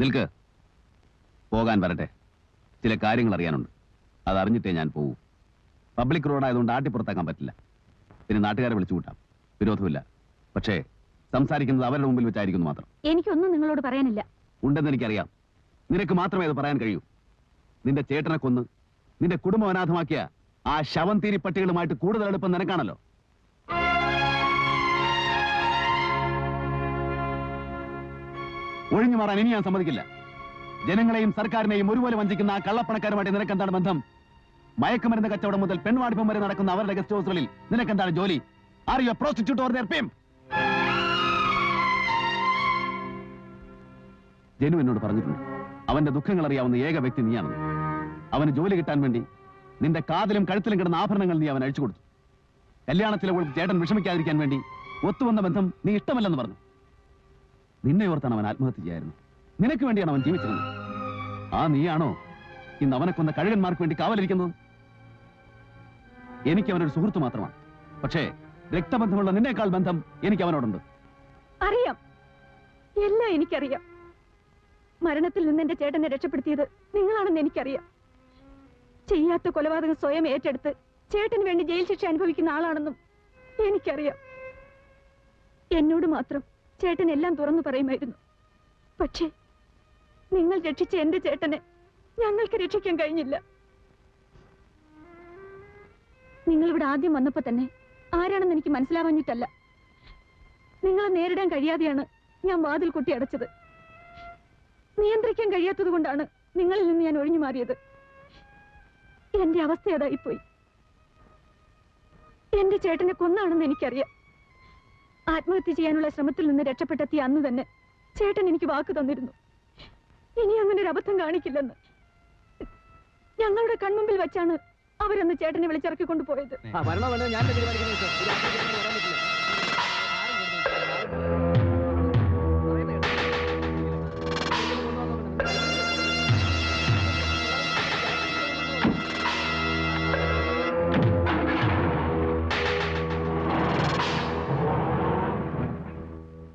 നിൽക്ക്. പോകാൻ വരട്ടെ. ചില കാര്യങ്ങൾ അറിയാനുണ്ട്. അതറിഞ്ഞിട്ടേ ഞാൻ പോകൂ. പബ്ലിക് റോഡായതുകൊണ്ട് ആട്ടിപ്പുറത്താക്കാൻ പറ്റില്ല. പിന്നെ നാട്ടുകാരെ വിളിച്ചു കൂട്ടാം, വിരോധമില്ല. പക്ഷേ സംസാരിക്കുന്നത് അവരുടെ മുമ്പിൽ വെച്ചായിരിക്കുന്നു മാത്രം. എനിക്കൊന്നും നിങ്ങളോട് പറയാനില്ല. ഉണ്ടെന്ന് എനിക്കറിയാം. നിനക്ക് മാത്രമേ അത് പറയാൻ കഴിയൂ. നിന്റെ ചേട്ടനെ കൊന്ന് നിന്റെ കുടുംബം അനാഥമാക്കിയ ആ ശവം തീരി പട്ടികളുമായിട്ട് കൂടുതൽ അടുപ്പം നിനക്കാണല്ലോ. ഒഴിഞ്ഞു മാറാൻ ഇനി ഞാൻ സമ്മതിക്കില്ല. ജനങ്ങളെയും സർക്കാരിനെയും ഒരുപോലെ വഞ്ചിക്കുന്ന ആ കള്ളപ്പണക്കാരുമായിട്ട് നിനക്കെന്താണ് ബന്ധം? മയക്കുമരുന്ന് കച്ചവടം മുതൽ പെൺവാടിപ്പം വരെ നടക്കുന്ന അവരുടെ ഗസ്റ്റ് ഹൗസുകളിൽ നിനക്കെന്താണ് ജോലി? Are you a prostitute or their pimp? Janu എന്നോട് പറഞ്ഞിട്ടുണ്ട്, അവന്റെ ദുഃഖങ്ങൾ അറിയാവുന്ന ഏക വ്യക്തി നീയാണെന്ന്. അവന് ജോലി കിട്ടാൻ വേണ്ടി നിന്റെ കാതിലും കഴുത്തിലും കിടന്ന ആഭരണങ്ങൾ നീ അവൻ അഴിച്ചു കൊടുത്തു. കല്യാണത്തിലെ ചേട്ടൻ വിഷമിക്കാതിരിക്കാൻ വേണ്ടി ഒത്തുവന്ന ബന്ധം നീ ഇഷ്ടമല്ലെന്ന് പറഞ്ഞു. നിന്നെ ഓർത്താണ് അവൻ ആത്മഹത്യ ചെയ്യായിരുന്നു. നിനക്ക് വേണ്ടിയാണ് അവൻ ജീവിച്ചിരുന്നത്. ആ നീയാണോ ഇന്ന് അവനെ കൊന്ന കഴുകന്മാർക്ക് വേണ്ടി കാവലിരിക്കുന്നത്? എനിക്ക് അവനൊരു സുഹൃത്ത് മാത്രമാണ്. പക്ഷേ രക്തബന്ധമുള്ള നിന്നേക്കാൾ ബന്ധം എനിക്ക് അവനോടുണ്ട്. അറിയാം, എല്ലാം എനിക്കറിയാം. മരണത്തിൽ നിന്ന് എന്റെ ചേട്ടനെ രക്ഷപ്പെടുത്തിയത് നിങ്ങളാണെന്ന് എനിക്കറിയാം. ചെയ്യാത്ത കൊലപാതകം സ്വയം ഏറ്റെടുത്ത് ചേട്ടന് വേണ്ടി ജയിൽ ശിക്ഷ അനുഭവിക്കുന്ന ആളാണെന്നും എനിക്കറിയാം. എന്നോട് മാത്രം ചേട്ടൻ എല്ലാം തുറന്നു പറയുമായിരുന്നു. പക്ഷേ നിങ്ങൾ രക്ഷിച്ച എന്റെ ചേട്ടനെ ഞങ്ങൾക്ക് രക്ഷിക്കാൻ കഴിഞ്ഞില്ല. നിങ്ങളിവിടെ ആദ്യം വന്നപ്പോ തന്നെ ആരാണെന്ന് എനിക്ക് മനസ്സിലാവാഞ്ഞിട്ടല്ല, നിങ്ങളെ നേരിടാൻ കഴിയാതെയാണ് ഞാൻ വാതിൽ കൊട്ടി അടച്ചത്. നിയന്ത്രിക്കാൻ കഴിയാത്തത് കൊണ്ടാണ് നിങ്ങളിൽ നിന്ന് ഞാൻ ഒഴിഞ്ഞു മാറിയത്. എന്റെ അവസ്ഥ അതായിപ്പോയി. എന്റെ ചേട്ടനെ കൊന്നാണെന്ന് എനിക്കറിയാം. ആത്മഹത്യ ചെയ്യാനുള്ള ശ്രമത്തിൽ നിന്ന് രക്ഷപ്പെട്ടെത്തിയ അന്ന് തന്നെ ചേട്ടൻ എനിക്ക് വാക്ക് തന്നിരുന്നു, ഇനി അങ്ങനെ ഒരു അബദ്ധം കാണിക്കില്ലെന്ന്. ഞങ്ങളുടെ കൺമുമ്പിൽ വെച്ചാണ് അവരന്ന് ചേട്ടനെ വിളിച്ചിറക്കിക്കൊണ്ടു പോയത്.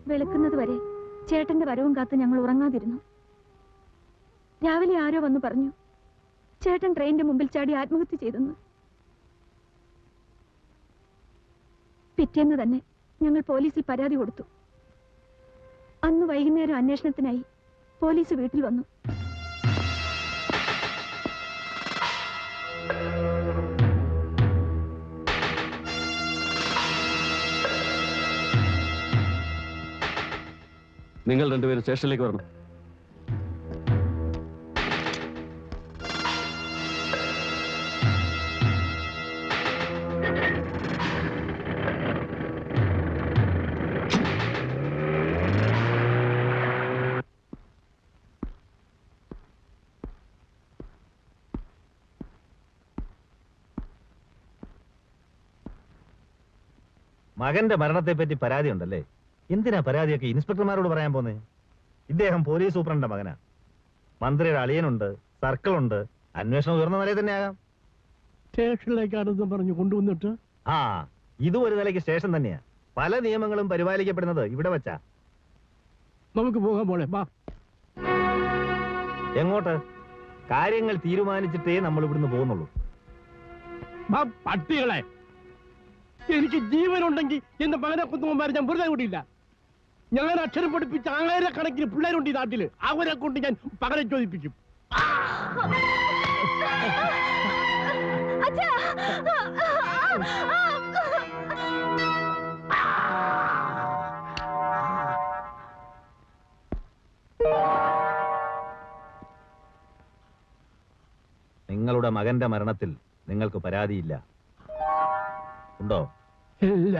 വെളുക്കുന്നത് വരെ ചേട്ടന്റെ വരവും കാത്ത് ഞങ്ങൾ ഉറങ്ങാതിരുന്നു. രാവിലെ ആരോ വന്നു പറഞ്ഞു ചേട്ടൻ ട്രെയിനിന്റെ മുമ്പിൽ ചാടി ആത്മഹത്യ ചെയ്തെന്ന്. പിറ്റേന്ന് തന്നെ ഞങ്ങൾ പോലീസിൽ പരാതി കൊടുത്തു. അന്ന് വൈകുന്നേരം അന്വേഷണത്തിനായി പോലീസ് വീട്ടിൽ വന്നു. നിങ്ങൾ രണ്ടുപേരും സ്റ്റേഷനിലേക്ക് വരണം. മകന്റെ മരണത്തെപ്പറ്റി പരാതി ഉണ്ടല്ലേ? എന്തിനാ പരാതിയൊക്കെ ഇൻസ്പെക്ടർമാരോട് പറയാൻ പോന്നേ? ഇദ്ദേഹം പോലീസ് സൂപ്രണ്ടിന്റെ മകനാ. മന്ത്രിയുടെ അളിയനുണ്ട്, സർക്കിളുണ്ട്. അന്വേഷണം ഉയർന്ന നിലയിൽ തന്നെ ആകാം. സ്റ്റേഷനിലേക്കാണെന്ന് പറഞ്ഞു കൊണ്ടുവന്നിട്ട് ആ, ഇതും ഒരു നിലയ്ക്ക് സ്റ്റേഷൻ തന്നെയാ. പല നിയമങ്ങളും പരിപാലിക്കപ്പെടുന്നത് ഇവിടെ വെച്ചാ. നമുക്ക് പോകാൻ പോളെ. എങ്ങോട്ട്? കാര്യങ്ങൾ തീരുമാനിച്ചിട്ടേ നമ്മൾ ഇവിടുന്ന് പോകുന്നുള്ളൂ. പട്ടികളെ, എനിക്ക് ജീവനുണ്ടെങ്കിൽ എന്റെ മകനെ കുത്തുമ്പോമാരെ ഞാൻ വെറുതെ കൂടിയില്ല. ഞാൻ അക്ഷരം പഠിപ്പിച്ച 1000കണക്കിന് പിള്ളേരുണ്ട് ഈ നാട്ടില്. അവരെ കൊണ്ട് ഞാൻ പകരം ചോദിപ്പിക്കും. നിങ്ങളുടെ മകന്റെ മരണത്തിൽ നിങ്ങൾക്ക് പരാതിയില്ല, ഉണ്ടോ? ഇല്ല.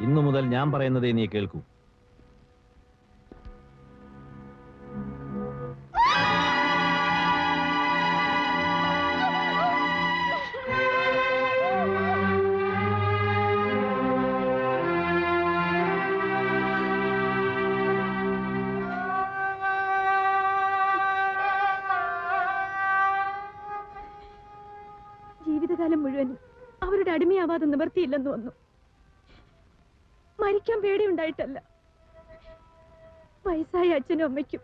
ഇന്നു മുതൽ ഞാൻ പറയുന്നതേ നീ കേൾക്കൂ. അവരുടെ അടിമയാവാതെ നിവർത്തിയില്ലെന്ന് വന്നു. മരിക്കാൻ പേടിയുണ്ടായിട്ടല്ല. വയസ്സായ അച്ഛനും അമ്മയ്ക്കും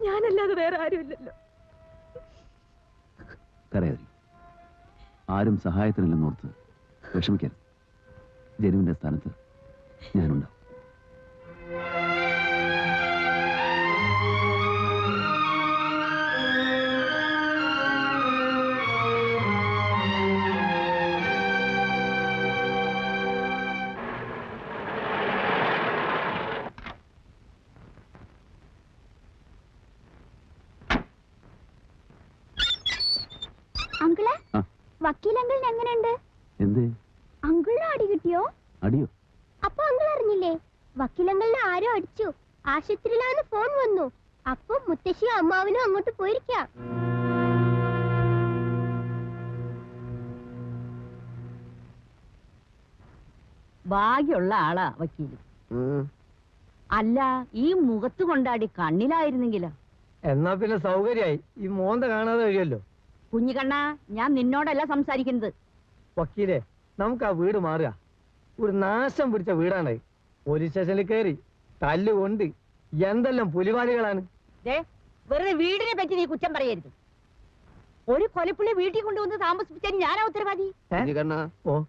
ഞാനല്ലാതെ വേറെ ആരുമില്ലല്ലോ. കരയാതി. ആരും സഹായത്തിനില്ലെന്നോർത്ത് വിഷമിക്കരുത്. ജനുവിന്റെ സ്ഥാനത്ത് ഞാനുണ്ടാവും. അങ്കിളെ, വക്കീലങ്കിളിന് എങ്ങനെയുണ്ട്? എന്തേ? അങ്കിളിന് അടി കിട്ടിയോ? അടിയോ? അപ്പൊ അങ്കിൾ അറിഞ്ഞില്ലേ? വക്കീലങ്കിളിനെ ആരോ അടിച്ചു. ആശുപത്രിയിലാന്ന് ഫോൺ വന്നു. അപ്പൊ മുത്തശ്ശിയും അമ്മാവനും അങ്ങോട്ട് പോയിരിക്കാം. ഭാഗ്യമുള്ള ആളാ വക്കീല്. അല്ല, ഈ മുഖത്ത് കൊണ്ടാടി കണ്ണിലായിരുന്നെങ്കിലോ? എന്നാ പിന്നെ സൗകര്യായി. ഈ മോന്ത കാണാതെ കഴിയല്ലോ. കുഞ്ഞിക്കണ്ണ, ഞാൻ നിന്നോടല്ല സംസാരിക്കുന്നത്. വക്കീലെ, നമുക്ക് ആ വീട് മാറുക. ഒരു നാശം പിടിച്ച വീടാണ്. പോലീസ് സ്റ്റേഷനിൽ കയറി തല്ലുകൊണ്ട് എന്തെല്ലാം പുലിവാലികളാണ്. വെറുതെ വീടിനെ പറ്റി നീ കുറ്റം പറയരുത്. ഒരു കൊലപ്പുള്ളി വീട്ടിൽ കൊണ്ടുവന്ന് താമസിപ്പിച്ചാൽ ഞാനാ ഉത്തരവാദി. ഓ,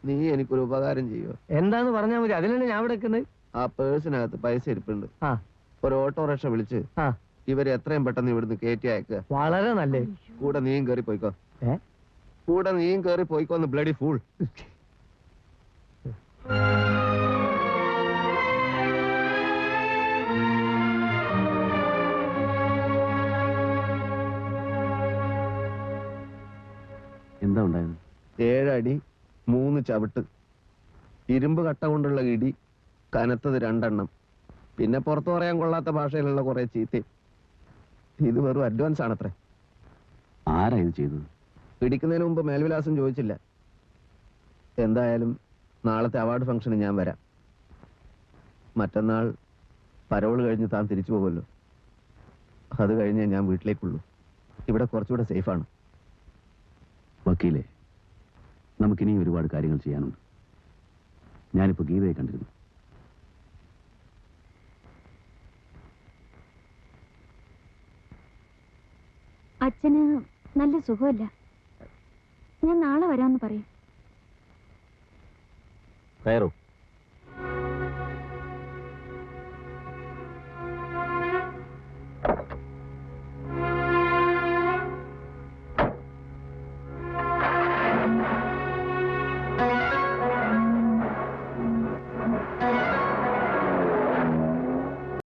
നീ എനിക്കൊരു ഉപകാരം ചെയ്യോ? എന്താന്ന് പറഞ്ഞാൽ മതി. അതിനാണ് ഞാൻ ഇവിടെ നിൽക്കുന്നത്. ആ പേഴ്സിനകത്ത് പൈസ ഇരിപ്പുണ്ട്. ആ, ഒരു ഓട്ടോറിക്ഷ വിളിച്ച് ആ, ഇവരെ എത്രയും പെട്ടെന്ന് ഇവിടുന്ന് കയറ്റി അയക്കുക. വളരെ നല്ലേ. കൂടെ നീയും കയറി പോയിക്കോ. ഏ? കൂടെ നീയും കയറി പോയിക്കോന്ന് ബ്ലഡി ഫൂൾ. എന്താ ഉണ്ടായത്? 7 അടി 3 ചവിട്ട്, ഇരുമ്പ് കട്ട കൊണ്ടുള്ള ഇടി, കനത്തത് 2 എണ്ണം, പിന്നെ പുറത്തു പറയാൻ കൊള്ളാത്ത ഭാഷയിലുള്ള കുറെ ചീത്തയും. ഇത് വെറും അഡ്വാൻസ് ആണത്രേ. ആരാ ഇത് ചെയ്തത്? പിടിക്കുന്നതിന് മുമ്പ് മേൽവിലാസം ചോദിച്ചില്ല. എന്തായാലും നാളത്തെ അവാർഡ് ഫംഗ്ഷന് ഞാൻ വരാം. മറ്റന്നാൾ പരോള് കഴിഞ്ഞ് താൻ തിരിച്ചു പോകുമല്ലോ. അത് കഴിഞ്ഞേ ഞാൻ വീട്ടിലേക്കുള്ളൂ. ഇവിടെ കുറച്ചുകൂടെ സേഫാണ്. വക്കീലെ, നമുക്കിനി ഒരുപാട് കാര്യങ്ങൾ ചെയ്യാനുണ്ട്. ഞാനിപ്പോ ഗീതയെ കണ്ടിരുന്നു. അച്ഛന് നല്ല സുഖമില്ല. ഞാൻ നാളെ വരാമെന്ന് പറയും. കയറൂ.